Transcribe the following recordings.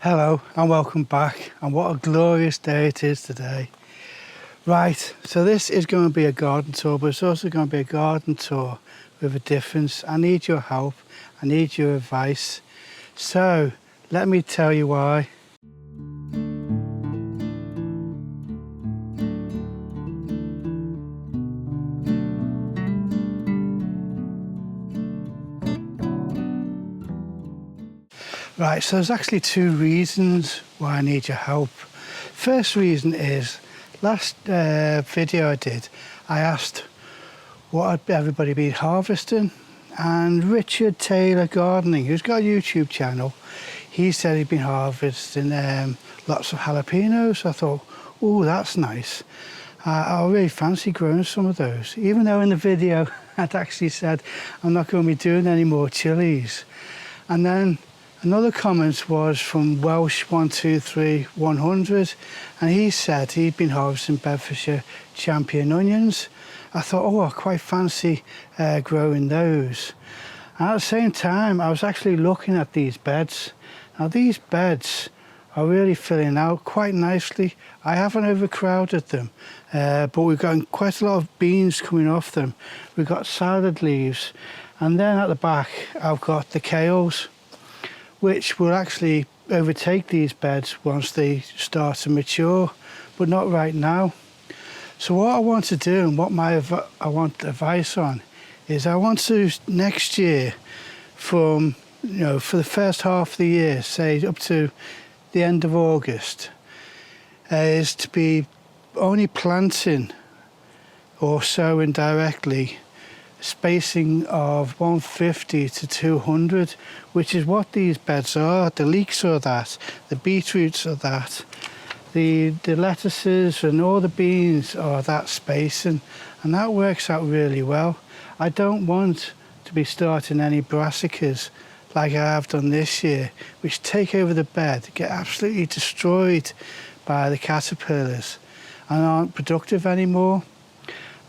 Hello and welcome back, and what a glorious day it is today. Right, so this is going to be a garden tour, but it's also going to be a garden tour with a difference. I need your help, I need your advice. So let me tell you why. Right, so there's actually two reasons why I need your help. First reason is, last video I did, I asked what had everybody been harvesting, and Richard Taylor Gardening, who's got a YouTube channel, he said he'd been harvesting lots of jalapenos. I thought, oh, that's nice. I really fancy growing some of those, even though in the video I'd actually said I'm not going to be doing any more chilies. And then another comment was from Welsh 123 100, and he said he'd been harvesting Bedfordshire champion onions. I thought, oh, I quite fancy growing those. And at the same time, I was actually looking at these beds. Now these beds are really filling out quite nicely. I haven't overcrowded them, but we've got quite a lot of beans coming off them. We've got salad leaves, and then at the back I've got the kales, which will actually overtake these beds once they start to mature, but not right now. So what I want to do, and what I want advice on, is I want to next year, from for the first half of the year, say up to the end of August, is to be only planting or sowing directly spacing of 150 to 200, which is what these beds are. The leeks are that, the beetroots are that, the lettuces and all the beans are that spacing, and that works out really well. I don't want to be starting any brassicas like I have done this year, which take over the bed, get absolutely destroyed by the caterpillars and aren't productive anymore.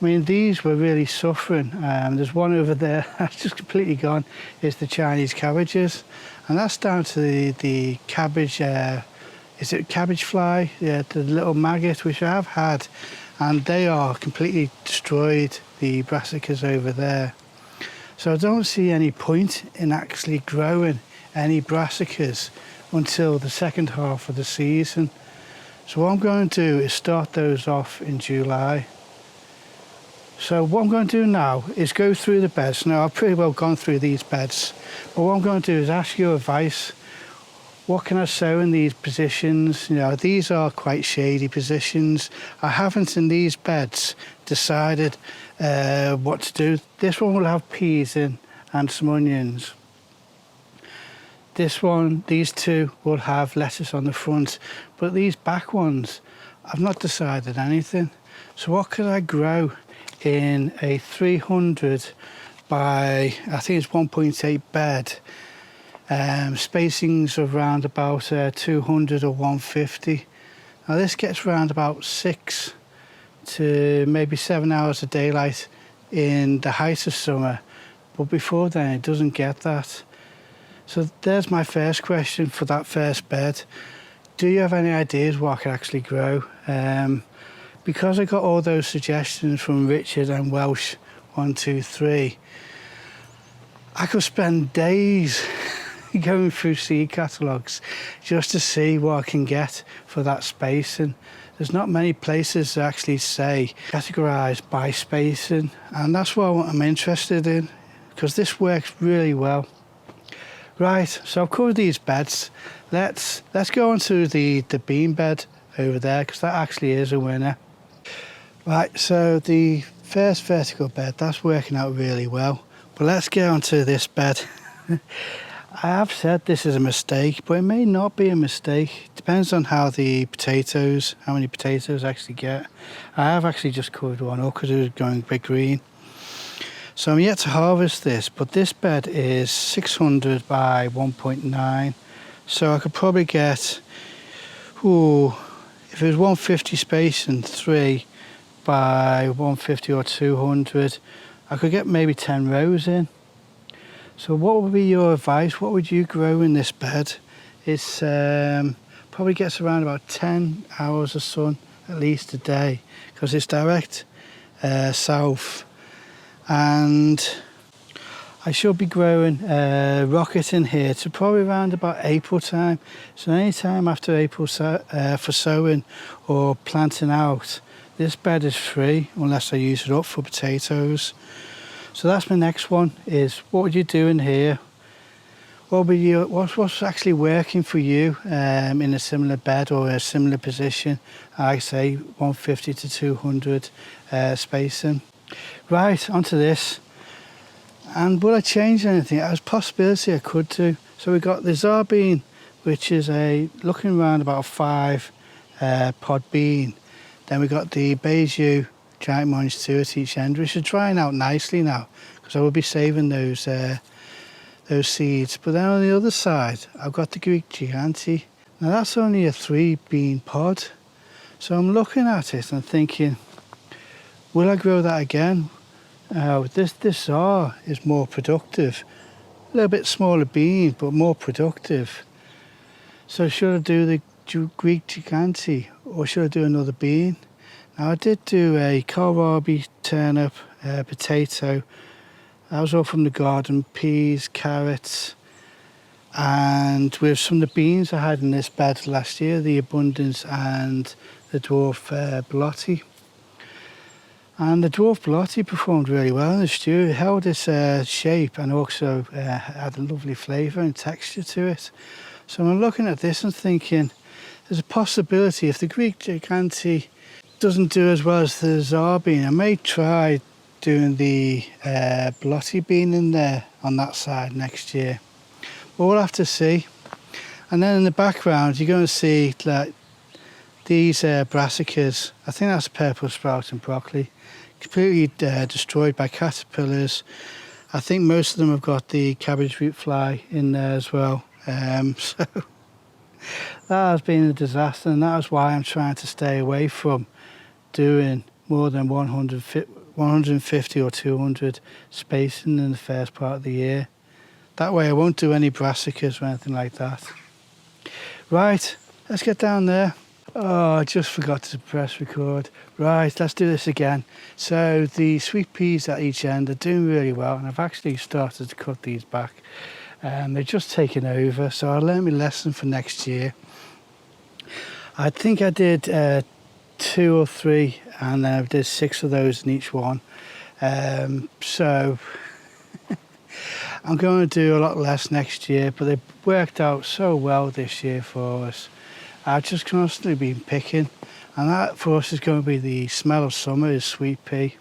I mean, these were really suffering. There's one over there that's just completely gone. It's the Chinese cabbages, and that's down to the cabbage. Is it cabbage fly? Yeah, the little maggot, which I have had, and they are completely destroyed the brassicas over there. So I don't see any point in actually growing any brassicas until the second half of the season. So what I'm going to do is start those off in July. So what I'm going to do now is go through the beds. Now, I've pretty well gone through these beds, but what I'm going to do is ask your advice. What can I sow in these positions? These are quite shady positions. I haven't in these beds decided what to do. This one will have peas in and some onions. This one, these two will have lettuce on the front, but these back ones, I've not decided anything. So what could I grow in a 300 by, I think it's 1.8 bed, spacings of around about 200 or 150. Now this gets around about 6 to maybe 7 hours of daylight in the height of summer, but before then it doesn't get that. So there's my first question for that first bed. Do you have any ideas what I could actually grow? Because I got all those suggestions from Richard and Welsh 123, I could spend days going through seed catalogues just to see what I can get for that spacing. There's not many places that actually say categorised by spacing, and that's what I'm interested in, because this works really well. Right, so I've covered these beds. Let's go on to the bean bed over there, because that actually is a winner. Right, so the first vertical bed, that's working out really well. But let's get on to this bed. I have said this is a mistake, but it may not be a mistake. It depends on how many potatoes I actually get. I have actually just covered one up because it was going a bit green. So I'm yet to harvest this, but this bed is 600 by 1.9. So I could probably get, if it was 150 space and 3 by 150 or 200, I could get maybe 10 rows in. So what would be your advice? What would you grow in this bed It's probably gets around about 10 hours of sun at least a day because it's direct south. And I should be growing rocket in here to probably around about April time. So any time after April for sowing or planting out, this bed is free unless I use it up for potatoes. So that's my next one, is what would you do in here? What's actually working for you in a similar bed or a similar position? I say 150 to 200 spacing. Right, onto this. And will I change anything? There's a possibility I could do. So we've got the Tsar bean, which is looking around about a 5 pod bean. Then we've got the Beiju giant mange 2 at each end, which are drying out nicely now because I will be saving those seeds. But then on the other side, I've got the Greek Gigante. Now that's only a 3 bean pod. So I'm looking at it and thinking, will I grow that again? This Tsar is more productive. A little bit smaller bean, but more productive. So should I do the Greek Gigante or should I do another bean? Now I did do a kohlrabi, turnip, potato. That was all from the garden, peas, carrots, and with some of the beans I had in this bed last year, the Abundance and the Dwarf Belotti. And the Dwarf Belotti performed really well in the stew. It held its shape and also had a lovely flavour and texture to it. So I'm looking at this and thinking, there's a possibility if the Greek Gigante doesn't do as well as the Tsar bean, I may try doing the Belotti bean in there on that side next year. But we'll have to see. And then in the background you're going to see like these brassicas. I think that's purple sprout and broccoli. Completely destroyed by caterpillars. I think most of them have got the cabbage root fly in there as well. So that has been a disaster, and that is why I'm trying to stay away from doing more than 150 or 200 spacing in the first part of the year. That way I won't do any brassicas or anything like that. Right, let's get down there. Oh, I just forgot to press record. Right, let's do this again. So the sweet peas at each end are doing really well, and I've actually started to cut these back. They're just taking over, so I'll learn my lesson for next year. I think I did 2 or 3, and I did 6 of those in each one. So I'm going to do a lot less next year, but they've worked out so well this year for us. I've just constantly been picking, and that for us is going to be the smell of summer, is sweet pea.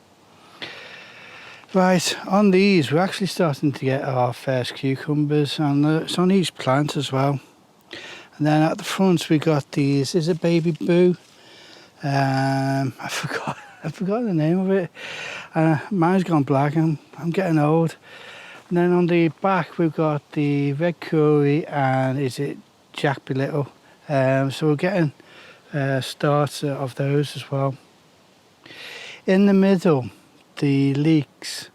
Right, on these we're actually starting to get our first cucumbers, and it's on each plant as well. And then at the front we got these, is it baby boo? I forgot the name of it. Mine's gone black, I'm getting old. And then on the back we've got the red curry and is it Jack Be Little. So we're getting starts of those as well. In the middle, the leeks,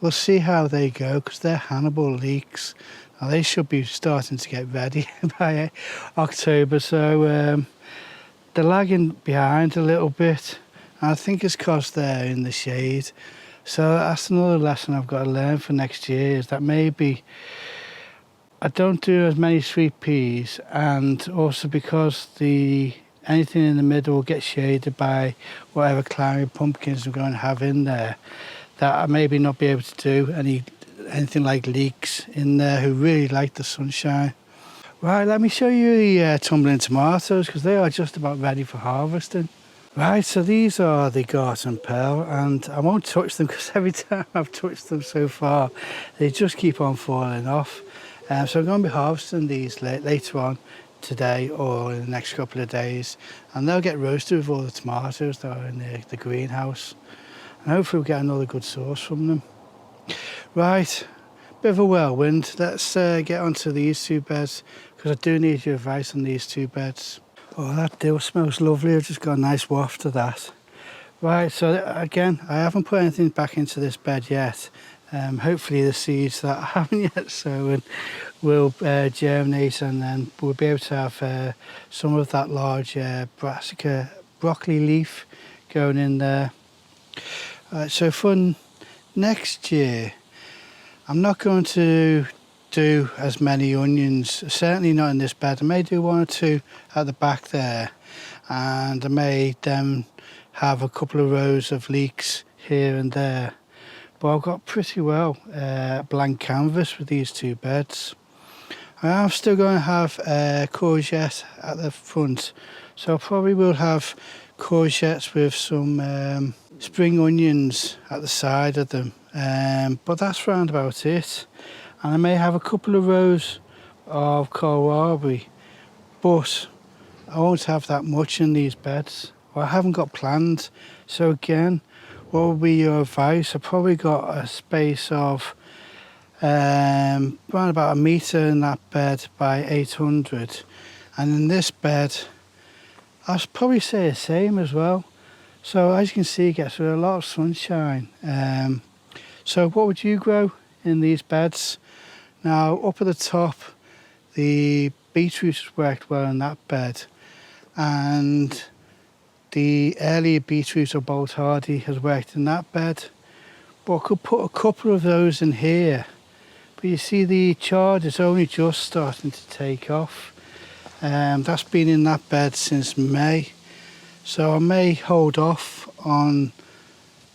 we'll see how they go because they're Hannibal leeks. Now they should be starting to get ready by October, so they're lagging behind a little bit. And I think it's because they're in the shade. So that's another lesson I've got to learn for next year, is that maybe I don't do as many sweet peas, and also because anything in the middle will get shaded by whatever climbing pumpkins I'm going to have in there, that I maybe not be able to do anything like leeks in there who really like the sunshine. Right, let me show you the tumbling tomatoes because they are just about ready for harvesting. Right, so these are the Garden Pearl, and I won't touch them because every time I've touched them so far they just keep on falling off. So I'm going to be harvesting these later on today or in the next couple of days, and they'll get roasted with all the tomatoes that are in the greenhouse, and hopefully we'll get another good sauce from them. Right, bit of a whirlwind. Let's get onto these 2 beds because I do need your advice on these 2 beds. Oh, that dill smells lovely. I've just got a nice waft of that. Right, so again, I haven't put anything back into this bed yet. Hopefully the seeds that I haven't yet sown will germinate, and then we'll be able to have some of that large brassica broccoli leaf going in there. So for next year, I'm not going to do as many onions, certainly not in this bed. I may do one or two at the back there, and I may then have a couple of rows of leeks here and there. But I've got pretty well blank canvas with these two beds. I'm still going to have courgette at the front, so I probably will have courgettes with some spring onions at the side of them, but that's round about it. And I may have a couple of rows of kohlrabi, but I won't have that much in these beds. Well, I haven't got planned. So again, what would be your advice? I've probably got a space of around about 1 metre in that bed by 800, and in this bed I'd probably say the same as well. So as you can see, it gets a lot of sunshine. So what would you grow in these beds? Now up at the top, the beetroots worked well in that bed, and the earlier beetroot or bolt hardy has worked in that bed, but I could put a couple of those in here. But you see the chard is only just starting to take off. That's been in that bed since May, so I may hold off on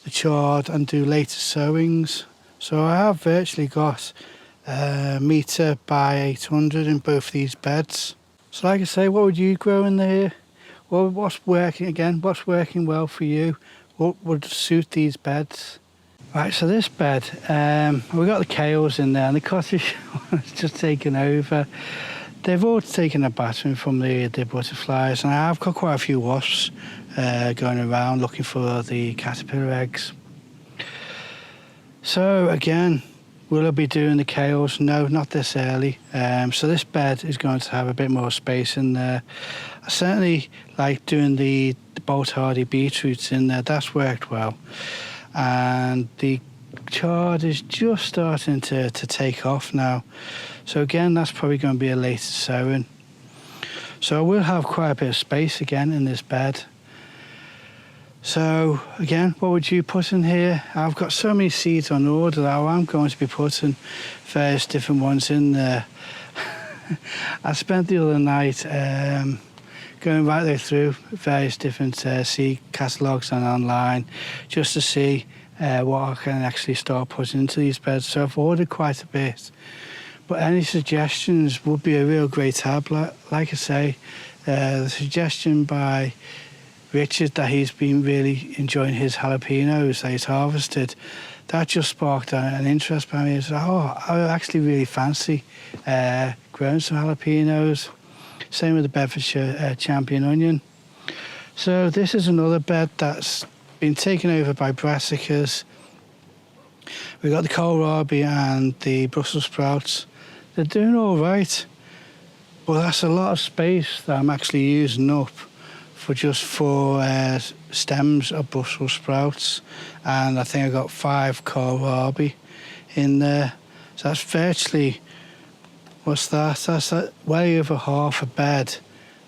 the chard and do later sowings. So I have virtually got 1 metre by 800 in both these beds. So like I say, what would you grow in there? Well, what's working well for you? What would suit these beds? Right, so this bed, we've got the kales in there, and the cottage has just taken over. They've all taken a battering from the butterflies, and I've got quite a few wasps going around looking for the caterpillar eggs. So again, will I be doing the kales? No, not this early. So this bed is going to have a bit more space in there. I certainly like doing the bolt hardy beetroots in there. That's worked well. And the chard is just starting to take off now. So again, that's probably going to be a later sowing. So I will have quite a bit of space again in this bed. So again, what would you put in here? I've got so many seeds on order that I'm going to be putting various different ones in there. I spent the other night going right there through various different seed catalogues and online just to see what I can actually start putting into these beds. So I've ordered quite a bit, but any suggestions would be a real great help. Like I say, the suggestion by Richard that he's been really enjoying his jalapenos that he's harvested, that just sparked an interest by me. I said, I actually really fancy growing some jalapenos. Same with the Bedfordshire champion onion. So this is another bed that's been taken over by brassicas. We've got the kohlrabi and the Brussels sprouts. They're doing all right, but that's a lot of space that I'm actually using up for just 4 stems of Brussels sprouts, and I think I got 5 kohlrabi in there. So that's virtually, what's that? That's way over half a bed.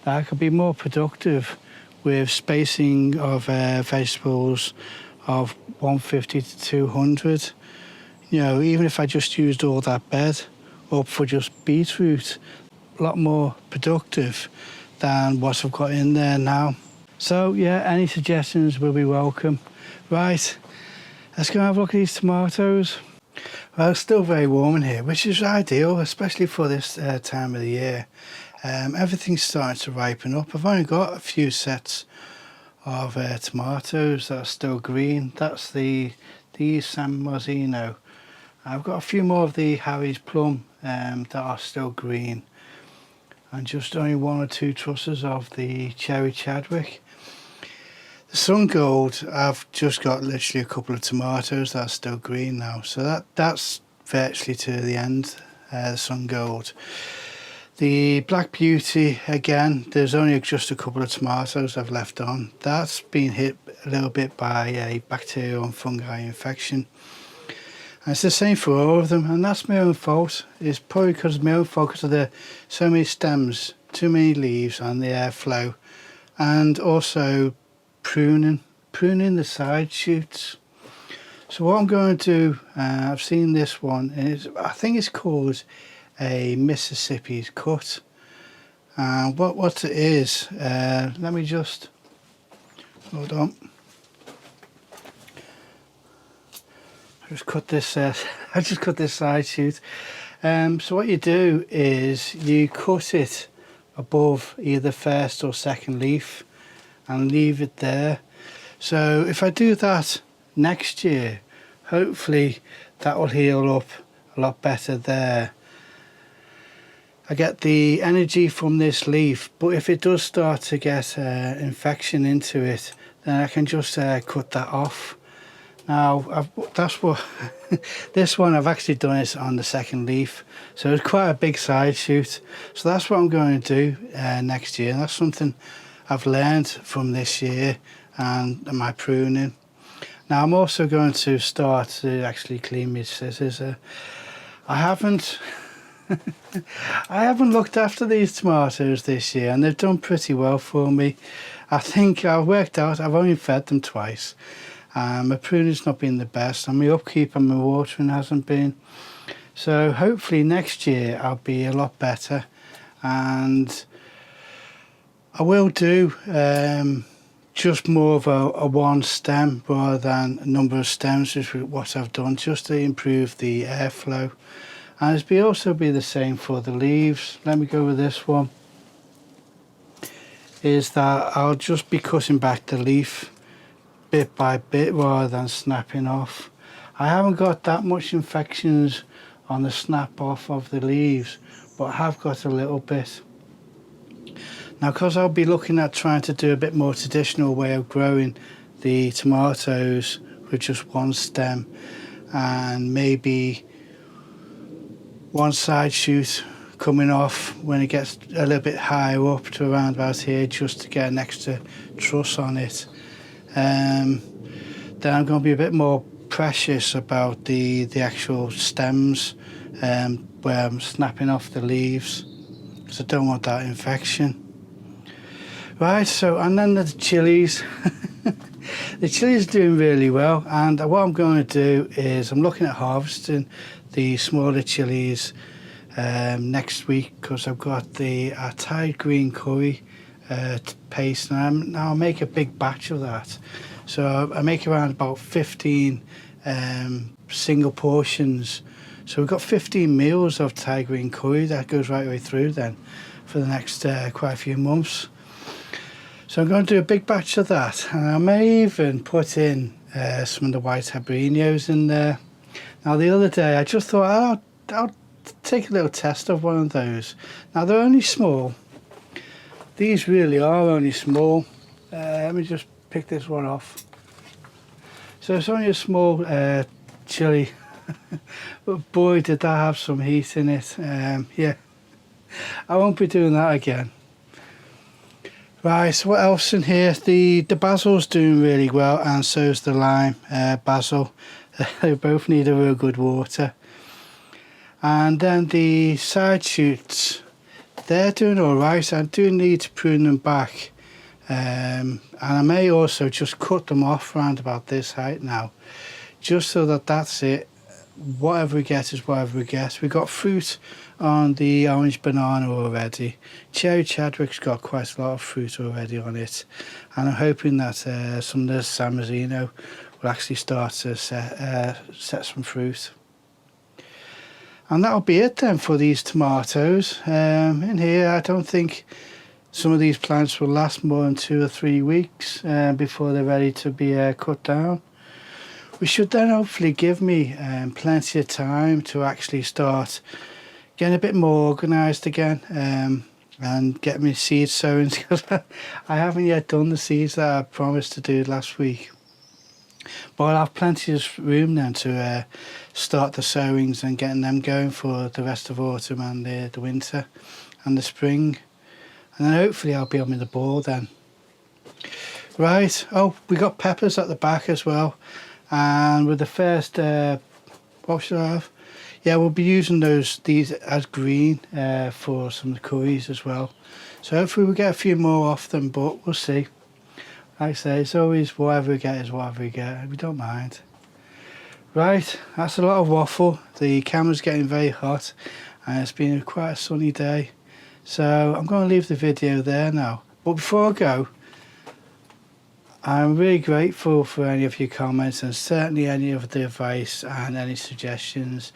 That could be more productive with spacing of vegetables of 150 to 200. You know, even if I just used all that bed up for just beetroot, a lot more productive than what I've got in there now. So yeah, any suggestions will be welcome. Right, let's go and have a look at these tomatoes. Well, it's still very warm in here, which is ideal, especially for this time of the year. Everything's starting to ripen up. I've only got a few sets of tomatoes that are still green. That's the San Marzino. I've got a few more of the Harry's Plum that are still green, and just only 1 or 2 trusses of the Cherry Chadwick. The Sun Gold, I've just got literally a couple of tomatoes that are still green now, so that's virtually to the end, the Sun Gold. The Black Beauty, again, there's only just a couple of tomatoes I've left on. That's been hit a little bit by a bacterial and fungi infection. And it's the same for all of them, and that's my own fault. It's probably because of my own fault, because of the so many stems, too many leaves and the airflow, and also pruning the side shoots. So what I'm going to do, I've seen this one, and I think it's called a Mississippi's cut. And what it is, let me just, hold on. I just cut this side shoot. So what you do is you cut it above either first or second leaf and leave it there. So if I do that next year, hopefully that will heal up a lot better there. I get the energy from this leaf, but if it does start to get infection into it, then I can just cut that off. Now that's what this one, I've actually done it on the second leaf, so it's quite a big side shoot. So that's what I'm going to do next year, and that's something I've learned from this year and my pruning. Now I'm also going to start to actually clean my scissors. I haven't looked after these tomatoes this year, and they've done pretty well for me. I think I've worked out I've only fed them twice. My pruning's not been the best, and my upkeep and my watering hasn't been. So hopefully next year I'll be a lot better, and I will do just more of a one stem rather than a number of stems, which is what I've done, just to improve the airflow. And it'll also be the same for the leaves. Let me go with this one. Is that I'll just be cutting back the leaf bit by bit rather than snapping off. I haven't got that much infections on the snap off of the leaves, but I have got a little bit. Now, because I'll be looking at trying to do a bit more traditional way of growing the tomatoes with just one stem and maybe one side shoot coming off when it gets a little bit higher up to around about here, just to get an extra truss on it. Then I'm going to be a bit more precious about the actual stems where I'm snapping off the leaves, because I don't want that infection. Right, so, and then the chilies. The chilies are doing really well, and what I'm going to do is I'm looking at harvesting the smaller chilies next week, because I've got the Thai green curry paste, and I'll make a big batch of that. So I make around about 15 single portions. So we've got 15 meals of Thai green curry that goes right way through then for the next quite a few months. So I'm going to do a big batch of that, and I may even put in some of the white habaneros in there. Now the other day I just thought I'll take a little test of one of those. Now they're only small. These really are only small. Let me just pick this one off. So it's only a small chili, but boy did that have some heat in it. Yeah, I won't be doing that again. Right, so what else in here? The basil's doing really well, and so is the lime basil. They both need a real good water. And then the side shoots, they're doing all right. I do need to prune them back, and I may also just cut them off around about this height now, just so that that's it. Whatever we get is whatever we get. We've got fruit on the orange banana already. Cherry Chadwick's got quite a lot of fruit already on it, and I'm hoping that some of the San Marzino will actually start to set some fruit. And that'll be it then for these tomatoes. In here, I don't think some of these plants will last more than 2 or 3 weeks before they're ready to be cut down. Which should then hopefully give me plenty of time to actually start getting a bit more organised again and get my seed sowings, because I haven't yet done the seeds that I promised to do last week. But I'll have plenty of room then to start the sowings and getting them going for the rest of autumn and the winter and the spring. And then hopefully I'll be on with the ball then. Right, oh, we got peppers at the back as well. And with the first, What should I have? Yeah, we'll be using these as green for some curries as well. So hopefully we'll get a few more off them, but we'll see. Like I say, it's always whatever we get is whatever we get. We don't mind. Right, that's a lot of waffle. The camera's getting very hot and it's been quite a sunny day. So I'm going to leave the video there now. But before I go, I'm really grateful for any of your comments and certainly any of the advice and any suggestions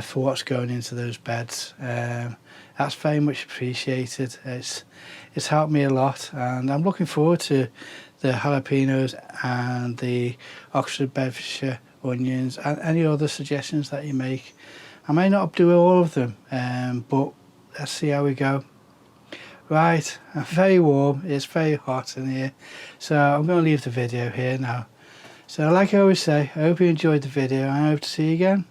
for what's going into those beds. That's very much appreciated. It's helped me a lot, and I'm looking forward to the jalapenos and the Oxford Bedfordshire onions and any other suggestions that you make. I may not do all of them, but let's see how we go. Right, I'm very warm, it's very hot in here, so I'm going to leave the video here now. So like I always say, I hope you enjoyed the video and I hope to see you again.